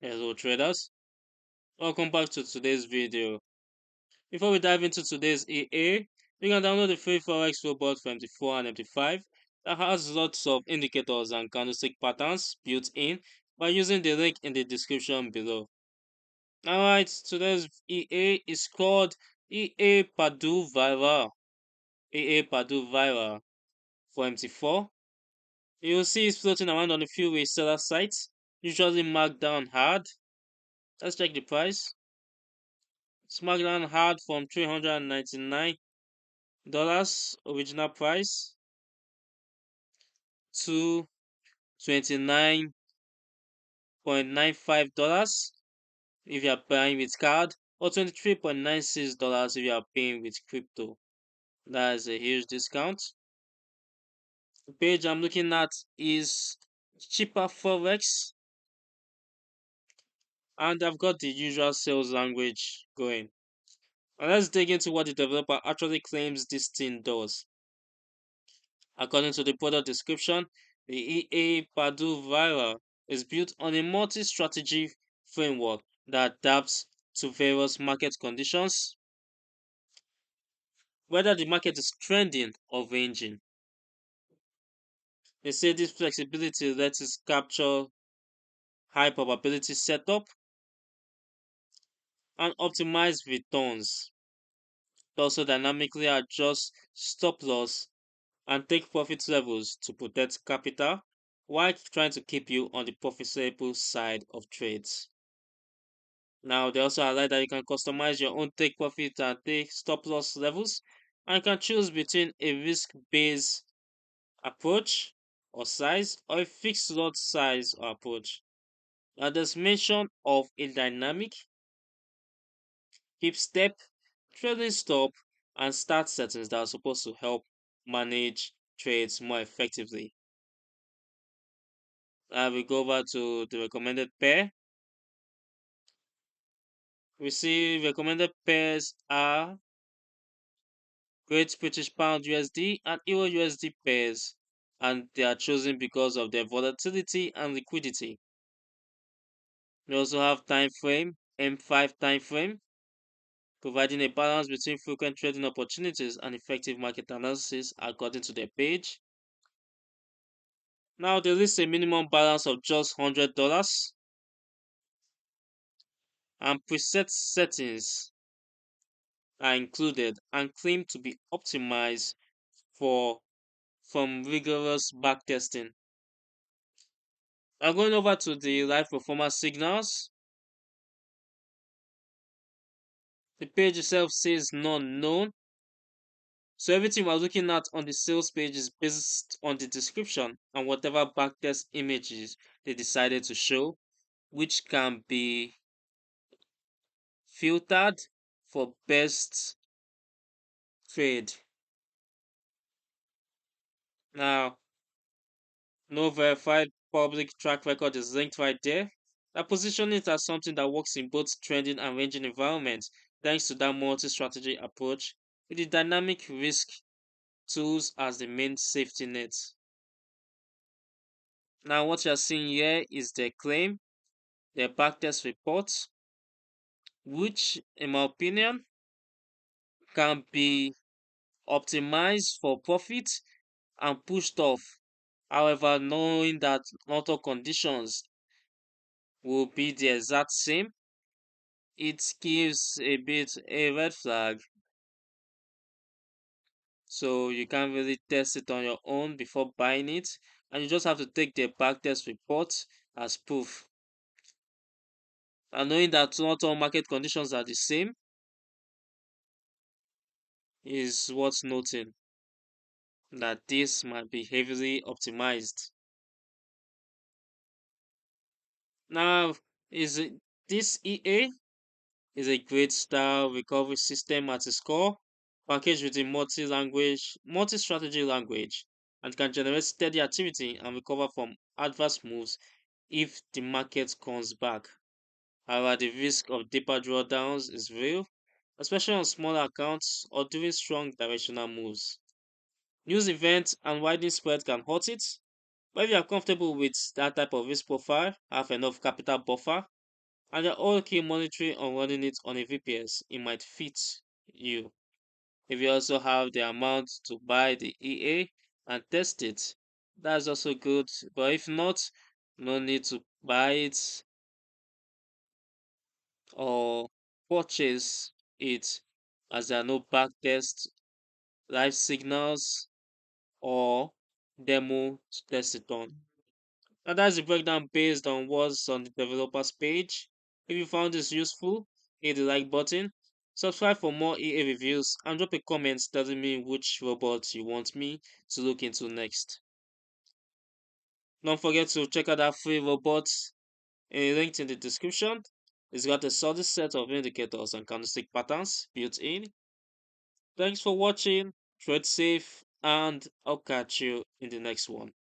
Hello traders, welcome back to today's video. Before we dive into today's EA, you can download the free Forex robot for MT4 and MT5 that has lots of indicators and candlestick patterns built in by using the link in the description below. Alright, today's EA is called EA Padu Viral. EA Padu Viral for MT4. You will see it's floating around on a few reseller sites, usually marked down hard. Let's check the price. SmackDown had from $399 original price to $29.95 if you are paying with card, or $23.96 if you are paying with crypto. That is a huge discount. The page I'm looking at is cheaper Forex, and I've got the usual sales language going. And let's dig into what the developer actually claims this thing does. According to the product description, the EA Padu Viral is built on a multi-strategy framework that adapts to various market conditions, whether the market is trending or ranging. They say this flexibility lets us capture high probability setup and optimize returns. It also dynamically adjusts stop loss and take profit levels to protect capital while trying to keep you on the profitable side of trades. Now, they also highlight that you can customize your own take profit and take stop loss levels, and you can choose between a risk based approach or size or a fixed lot size or approach. Now, there's mention of a dynamic PipStep, trading stop, and start settings that are supposed to help manage trades more effectively. Now we go over to the recommended pair. We see recommended pairs are Great British Pound USD and Euro USD pairs, and they are chosen because of their volatility and liquidity. We also have time frame, M5 time frame, providing a balance between frequent trading opportunities and effective market analysis according to their page. Now they list a minimum balance of just $100 and preset settings are included and claim to be optimized for from rigorous backtesting. Now going over to the live performance signals, the page itself says none known. So everything we're looking at on the sales page is based on the description and whatever backtest images they decided to show, which can be filtered for best trade. Now, no verified public track record is linked right there. I position it as something that works in both trending and ranging environments thanks to that multi-strategy approach with the dynamic risk tools as the main safety net. Now what you're seeing here is their claim, their backtest report, which in my opinion can be optimized for profit and pushed off. However, knowing that not all conditions will be the exact same, it gives a bit a red flag. So you can't really test it on your own before buying it, and you just have to take the backtest report as proof. And knowing that not all market conditions are the same is worth noting that this might be heavily optimized. Now, this EA is a great style recovery system at its core, packaged with a multi-strategy language, and can generate steady activity and recover from adverse moves if the market comes back. However, the risk of deeper drawdowns is real, especially on smaller accounts or during strong directional moves. News events and widening spread can hurt it, but if you are comfortable with that type of risk profile, have enough capital buffer, and they're all key monitoring on running it on a VPS. It might fit you. If you also have the amount to buy the EA and test it, that's also good. But if not, no need to buy it or purchase it, as there are no backtest, live signals, or demo to test it on. Now that's the breakdown based on what's on the developer's page. If you found this useful, hit the like button, subscribe for more EA reviews, and drop a comment telling me which robot you want me to look into next. Don't forget to check out that free robot linked in the description. It's got a solid set of indicators and candlestick patterns built in. Thanks for watching, trade safe, and I'll catch you in the next one.